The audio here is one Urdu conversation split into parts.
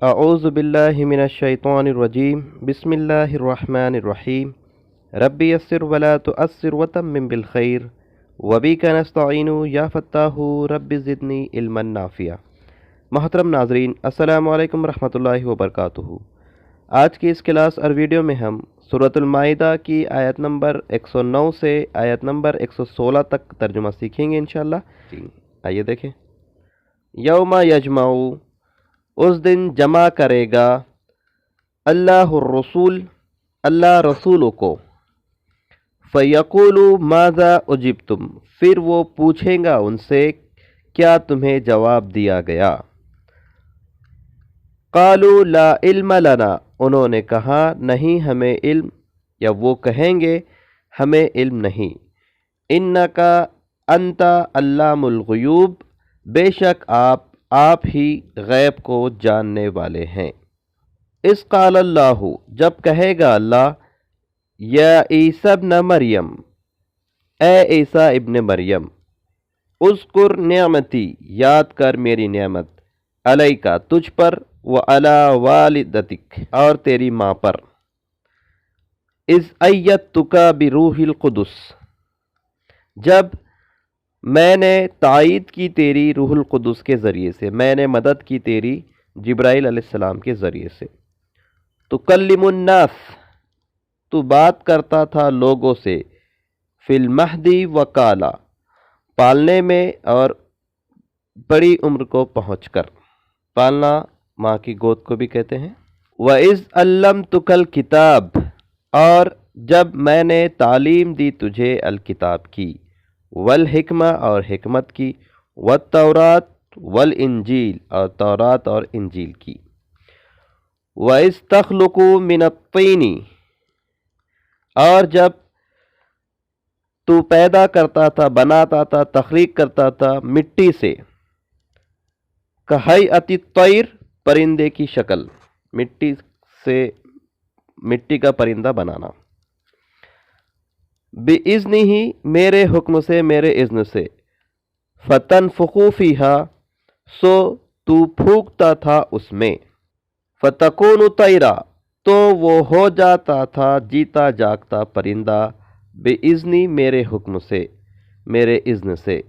اعوذ باللہ من الشیطان الرجیم بسم اللہ الرحمن الرحیم ربی یسر ولا تؤثر وتمم بالخیر وبک نستعین یا فتاح رب زدنی علما نافعا۔ محترم ناظرین، السلام علیکم ورحمۃ اللہ وبرکاتہ۔ آج کی اس کلاس اور ویڈیو میں ہم سورۃ المائدہ کی آیت نمبر 109 سے آیت نمبر 116 تک ترجمہ سیکھیں گے انشاءاللہ۔ آئیے دیکھیں۔ یوم یجمع، اس دن جمع کرے گا، اللہ الرسول، اللہ رسولوں کو، فیقول ماذا اجبتم، پھر وہ پوچھیں گا ان سے کیا تمہیں جواب دیا گیا۔ قالوا لا علم لنا، انہوں نے کہا نہیں ہمیں علم، یا وہ کہیں گے ہمیں علم نہیں۔ انکا انت علام الغیوب، بے شک آپ ہی غیب کو جاننے والے ہیں۔ اس قال اللہ، جب کہے گا اللہ، یا عیسی ابن مریم، اے عیسیٰ ابن مریم، اذکر نعمتی، یاد کر میری نعمت، علیکا تجھ پر، وعلی والدتک، اور تیری ماں پر، اذ ایدتک بروح القدس، جب میں نے تائید کی تیری روح القدس کے ذریعے سے، میں نے مدد کی تیری جبرائیل علیہ السلام کے ذریعے سے۔ تکلم الناس، تو بات کرتا تھا لوگوں سے، فی المہدی وکالا، پالنے میں اور بڑی عمر کو پہنچ کر، پالنا ماں کی گود کو بھی کہتے ہیں۔ وَإِذْ عَلَّمْتُكَ الْكِتَابَ، اور جب میں نے تعلیم دی تجھے الکتاب کی، والحکمہ، اور حکمت کی، والتورات والانجیل، اور تورات اور انجیل کی۔ وَإِذْ تَخْلُقُ مِنَ الطِّينِ، اور جب تو پیدا کرتا تھا، بناتا تھا، تخلیق کرتا تھا مٹی سے، کہیئۃ الطیر، پرندے کی شکل، مٹی سے مٹی کا پرندہ بنانا، بِإِذْنِهِ، میرے حکم سے، میرے اذن سے، فَتَنْفُخُ فِيهَا، سو تو پھونکتا تھا اس میں، فَتَكُونُ طَيْرًا، تو وہ ہو جاتا تھا جیتا جاگتا پرندہ، بِإِذْنِی، میرے حکم سے، میرے اذن سے،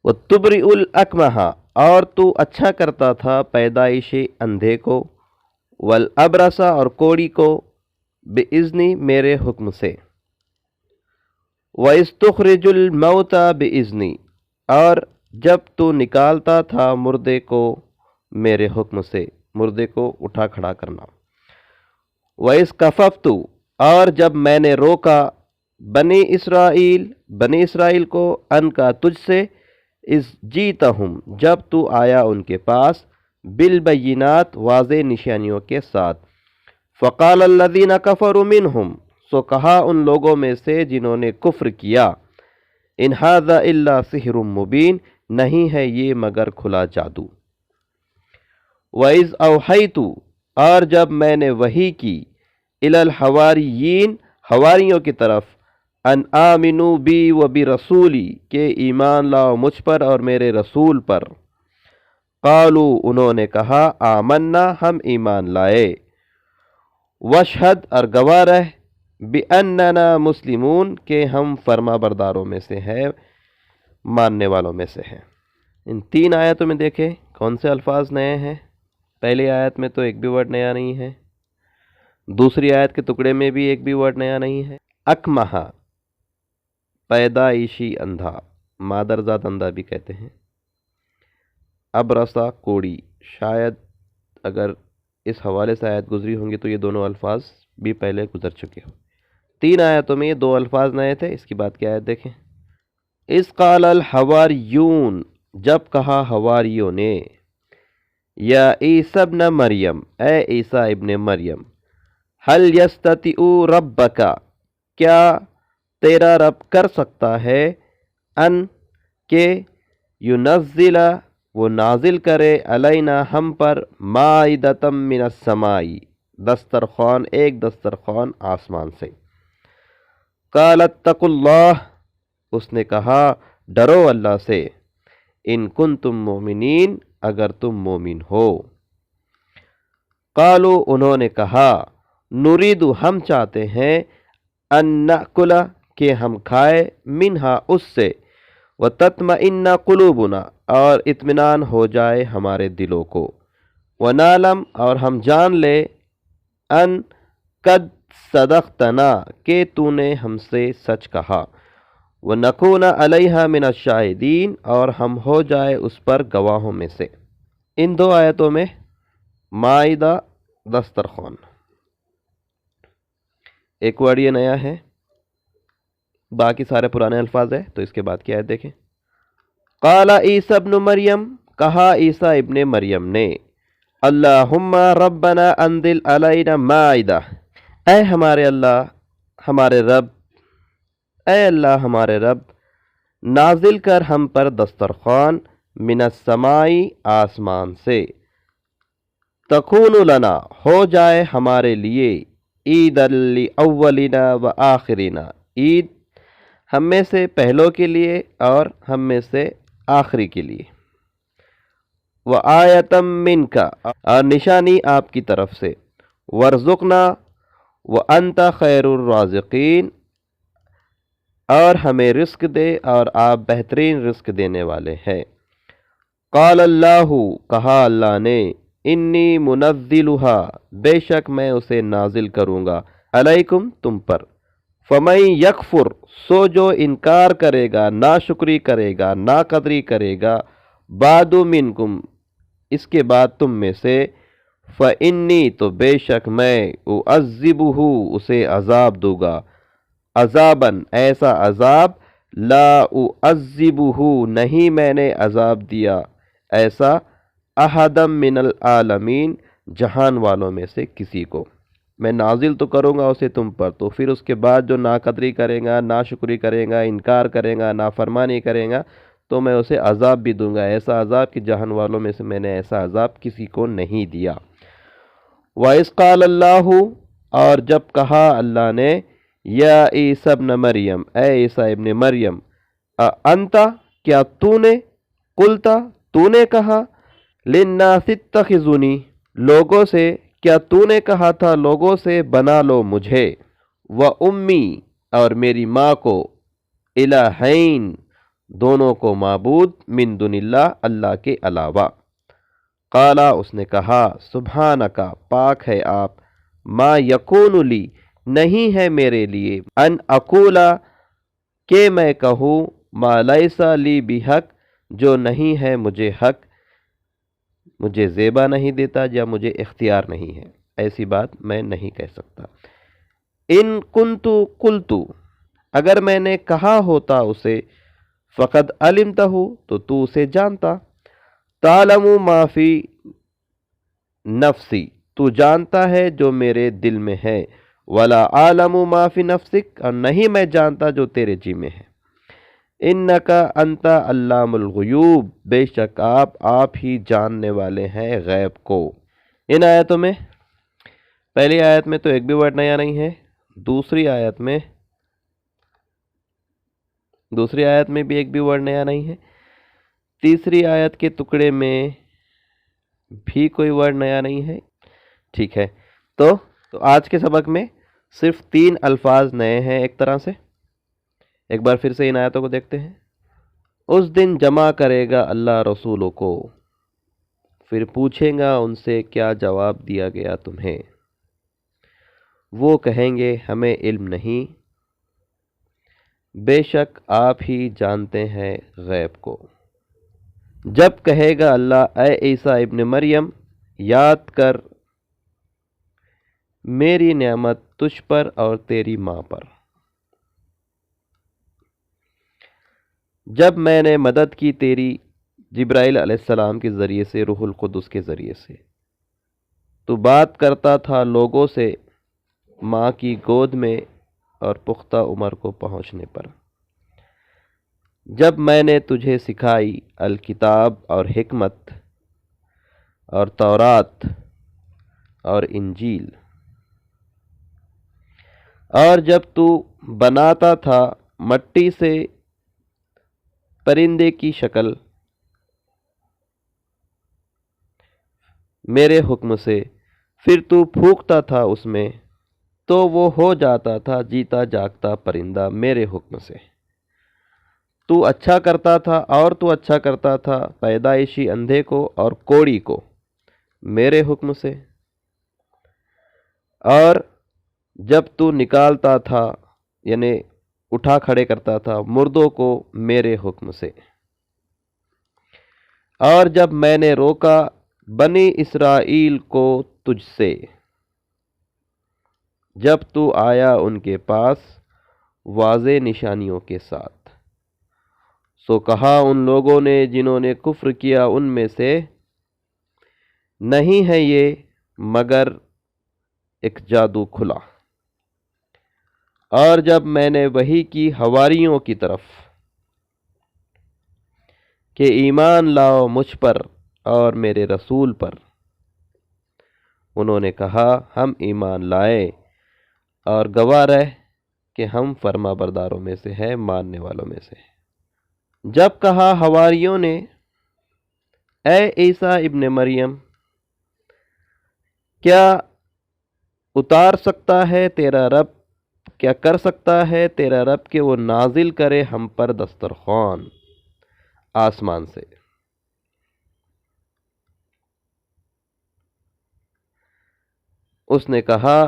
وَتُبْرِئُ الْأَكْمَحَ، اور تو اچھا کرتا تھا پیدائش اندھے کو، وَالْأَبْرَصَ، اور کوڑی کو، بِإِذْنِی، میرے حکم سے، وَإِذْ تُخْرِجُ الْمَوْتَى بِإِذْنِی، اور جب تو نکالتا تھا مردے کو میرے حکم سے، مردے کو اٹھا کھڑا کرنا۔ وَإِذْ كَفَفْتُ، اور جب میں نے روکا، بنی اسرائیل کو، ان کا تجھ سے، اِذْ جِئْتَهُمْ، جب تو آیا ان کے پاس، بالبینات، واضح نشانیوں کے ساتھ، فَقَالَ الَّذِينَ كَفَرُوا مِنْهُمْ، سو کہا ان لوگوں میں سے جنہوں نے کفر کیا، ان ھذا الا سحر مبین، نہیں ہے یہ مگر کھلا جادو۔ وَإِذْ أَوْحَيْتُ، اور جب میں نے وحی کی، إِلَى الْحَوَارِيِّينَ، حواریوں کی طرف، ان آمنوا بی وبرسولی، کہ ایمان لاؤ مجھ پر اور میرے رسول پر، قالوا، انہوں نے کہا، آمنا، ہم ایمان لائے، واشہد، اور گواہ رہ، بِأَنَّنَا مُسْلِمُونَ، کہ ہم فرما برداروں میں سے ہیں، ماننے والوں میں سے ہیں۔ ان تین آیتوں میں دیکھیں کون سے الفاظ نئے ہیں۔ پہلی آیت میں تو ایک بھی ورڈ نیا نہیں ہے، دوسری آیت کے ٹکڑے میں بھی ایک بھی ورڈ نیا نہیں ہے۔ اکمہا، پیدائشی اندھا، مادرزاد اندھا بھی کہتے ہیں۔ ابرسا، کوڑی، شاید اگر اس حوالے سے آیت گزری ہوں گی تو یہ دونوں الفاظ بھی پہلے گزر چکے ہوں۔ تین آیتوں میں یہ دو الفاظ نئے تھے۔ اس کی بعد کی آیت دیکھیں۔ اذ قال الحواریون، جب کہا حواریوں نے، یا عیسی ابن مریم، اے عیسیٰ ابن مریم، هل یستطیع ربک، کیا تیرا رب کر سکتا ہے، ان کہ ینزل، وہ نازل کرے، علینا، ہم پر، مائدۃ من السماء، دسترخوان، ایک دسترخوان آسمان سے۔ قال اتقوا اللہ، اس نے کہا ڈرو اللہ سے، ان کنتم مؤمنین، اگر تم مومن ہو۔ قالو انہوں نے کہا نریدو ہم چاہتے ہیں ان نأکل کہ ہم کھائے منہا اس سے وتطمئن قلوبنا اور اطمینان ہو جائے ہمارے دلوں کو ونعلم اور ہم جان لے ان قد صدقتنا کہ تو نے ہم سے سچ کہا ونکون علیہا من الشاہدین اور ہم ہو جائے اس پر گواہوں میں سے۔ ان دو آیتوں میں مائدہ دسترخوان ایک ورڈ یہ نیا ہے، باقی سارے پرانے الفاظ ہیں، تو اس کے بعد کی آیت دیکھیں۔ قال عیسی ابن مریم کہا عیسیٰ ابن مریم نے اللہم ربنا انزل علینا مائدہ اے ہمارے اللہ ہمارے رب، اے اللہ ہمارے رب نازل کر ہم پر دسترخوان من السمائی آسمان سے، تکون لنا ہو جائے ہمارے لیے عید الاولنا و آخرنا عید ہم میں سے پہلوں کے لیے اور ہم میں سے آخری کے لیے، و آیتم منک اور نشانی آپ کی طرف سے، ورزقنا و انت خیر الرازقین اور ہمیں رزق دے اور آپ بہترین رزق دینے والے ہیں۔ قال اللہ کہا اللہ نے انی منزلھا بے شک میں اسے نازل کروں گا علیکم تم پر، فمن یکفر سو جو انکار کرے گا، ناشکری کرے گا، ناقدری کرے گا، بعد منکم اس کے بعد تم میں سے، فانی تو بے شک میں اعذبہ اسے عذاب دوں گا، عذاباً ایسا عذاب لا اعذبہ نہیں میں نے عذاب دیا ایسا احدم من العالمین جہان والوں میں سے کسی کو۔ میں نازل تو کروں گا اسے تم پر، تو پھر اس کے بعد جو ناقدری کرے گا، ناشکری کرے گا، انکار کرے گا، نافرمانی کرے گا، تو میں اسے عذاب بھی دوں گا، ایسا عذاب کہ جہان والوں میں سے میں نے ایسا عذاب کسی کو نہیں دیا۔ وَإِذْ قَالَ اللَّهُ اور جب کہا اللہ نے یا عیسی ابن مریم اے عیسیٰ ابن مریم انت کیا تو نے، قلتا تو نے کہا، للناس اتخذونی لوگوں سے کیا تو نے کہا تھا لوگوں سے بنا لو مجھے، و امی اور میری ماں کو، الہین دونوں کو معبود، من دون اللہ اللہ کے علاوہ۔ قالا اس نے کہا سبحانکا پاک ہے آپ، ما یکون لی نہیں ہے میرے لیے، ان اقولا کہ میں کہوں، ما لیسا لی بحق جو نہیں ہے مجھے حق، مجھے زیبا نہیں دیتا یا مجھے اختیار نہیں ہے، ایسی بات میں نہیں کہہ سکتا۔ ان کنتو قلتو اگر میں نے کہا ہوتا اسے، فقد علمتہ تو اسے جانتا، تعلم ما فی نفسی تو جانتا ہے جو میرے دل میں ہے، ولا عالم ما فی نفسک اور نہیں میں جانتا جو تیرے جی میں ہے، انکا انت علام الغیوب بے شک آپ ہی جاننے والے ہیں غیب کو۔ ان آیتوں میں پہلی آیت میں تو ایک بھی ورڈ نیا نہیں ہے، دوسری آیت میں بھی ایک بھی ورڈ نیا نہیں ہے، تیسری آیت کے ٹکڑے میں بھی کوئی ورڈ نیا نہیں ہے۔ ٹھیک ہے، تو آج کے سبق میں صرف 3 الفاظ نئے ہیں ایک طرح سے۔ ایک بار پھر سے ان آیتوں کو دیکھتے ہیں۔ اس دن جمع کرے گا اللہ رسولوں کو، پھر پوچھیں گا ان سے کیا جواب دیا گیا تمہیں، وہ کہیں گے ہمیں علم نہیں، بے شک آپ ہی جانتے ہیں غیب کو۔ جب کہے گا اللہ اے عیسیٰ ابن مریم یاد کر میری نعمت تجھ پر اور تیری ماں پر، جب میں نے مدد کی تیری جبرائیل علیہ السلام کے ذریعے سے، روح القدس کے ذریعے سے، تو بات کرتا تھا لوگوں سے ماں کی گود میں اور پختہ عمر کو پہنچنے پر، جب میں نے تجھے سکھائی الکتاب اور حکمت اور تورات اور انجیل، اور جب تو بناتا تھا مٹی سے پرندے کی شکل میرے حکم سے، پھر تو پھونکتا تھا اس میں تو وہ ہو جاتا تھا جیتا جاگتا پرندہ میرے حکم سے۔ تو اچھا کرتا تھا اور تو اچھا کرتا تھا پیدائشی اندھے کو اور کوڑی کو میرے حکم سے، اور جب تو نکالتا تھا یعنی اٹھا کھڑے کرتا تھا مردوں کو میرے حکم سے، اور جب میں نے روکا بنی اسرائیل کو تجھ سے، جب تو آیا ان کے پاس واضح نشانیوں کے ساتھ۔ سو کہا ان لوگوں نے جنہوں نے کفر کیا ان میں سے، نہیں ہے یہ مگر ایک جادو کھلا۔ اور جب میں نے وحی کی حواریوں کی طرف کہ ایمان لاؤ مجھ پر اور میرے رسول پر، انہوں نے کہا ہم ایمان لائے اور گواہ رہ کہ ہم فرما برداروں میں سے ہے، ماننے والوں میں سے۔ جب کہا حواریوں نے اے عیسیٰ ابن مریم، کیا اتار سکتا ہے تیرا رب، کیا کر سکتا ہے تیرا رب کہ وہ نازل کرے ہم پر دسترخوان آسمان سے؟ اس نے کہا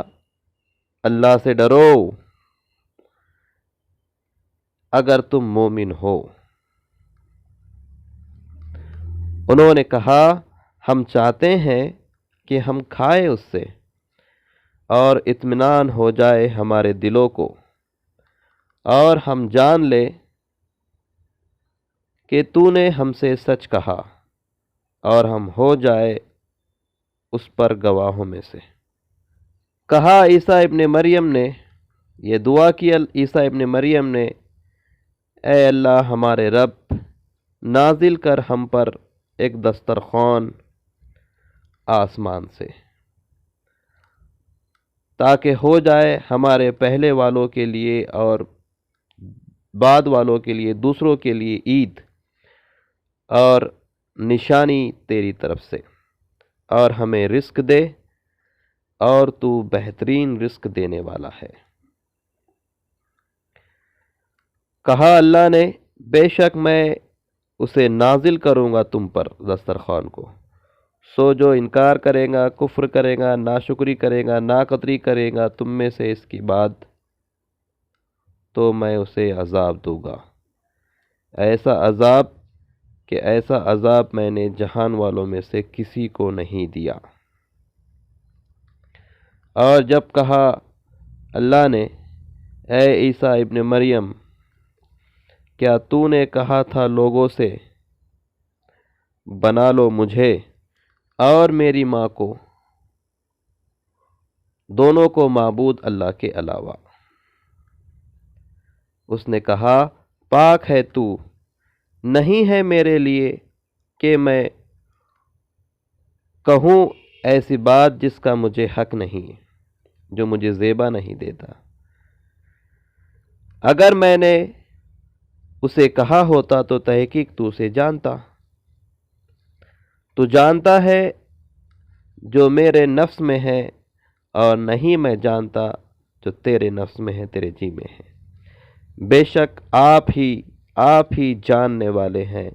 اللہ سے ڈرو اگر تم مومن ہو۔ انہوں نے کہا ہم چاہتے ہیں کہ ہم کھائے اس سے اور اطمینان ہو جائے ہمارے دلوں کو، اور ہم جان لے کہ تو نے ہم سے سچ کہا، اور ہم ہو جائے اس پر گواہوں میں سے۔ کہا عیسیٰ ابن مریم نے، یہ دعا کی عیسیٰ ابن مریم نے، اے اللہ ہمارے رب، نازل کر ہم پر ایک دسترخوان آسمان سے، تاکہ ہو جائے ہمارے پہلے والوں کے لیے اور بعد والوں کے لیے، دوسروں کے لیے عید اور نشانی تیری طرف سے، اور ہمیں رزق دے، اور تو بہترین رزق دینے والا ہے۔ کہا اللہ نے بے شک میں اسے نازل کروں گا تم پر دسترخوان کو، سو جو انکار کرے گا، کفر کرے گا، ناشکری کرے گا، ناقدری کرے گا تم میں سے اس کی بات، تو میں اسے عذاب دوں گا، ایسا عذاب کہ ایسا عذاب میں نے جہان والوں میں سے کسی کو نہیں دیا۔ اور جب کہا اللہ نے اے عیسیٰ ابن مریم، کیا تو نے کہا تھا لوگوں سے بنا لو مجھے اور میری ماں کو، دونوں کو معبود اللہ کے علاوہ؟ اس نے کہا پاک ہے تو، نہیں ہے میرے لیے کہ میں کہوں ایسی بات جس کا مجھے حق نہیں، جو مجھے زیبا نہیں دیتا۔ اگر میں نے اسے کہا ہوتا تو تحقیق تو اسے جانتا، تو جانتا ہے جو میرے نفس میں ہے، اور نہیں میں جانتا جو تیرے نفس میں ہے، تیرے جی میں ہے۔ بے شک آپ ہی جاننے والے ہیں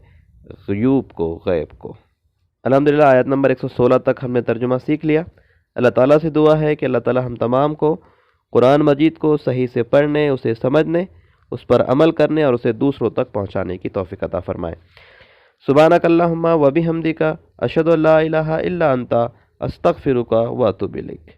غیوب کو، غیب کو۔ الحمدللہ آیت نمبر 116 تک ہم نے ترجمہ سیکھ لیا۔ اللہ تعالیٰ سے دعا ہے کہ اللہ تعالیٰ ہم تمام کو قرآن مجید کو صحیح سے پڑھنے، اسے سمجھنے، اس پر عمل کرنے اور اسے دوسروں تک پہنچانے کی توفیق عطا فرمائے۔ سبحانک اللہم و بحمدک، اشہد ان لا الہ الا انت، استغفرک و اتوب الیک۔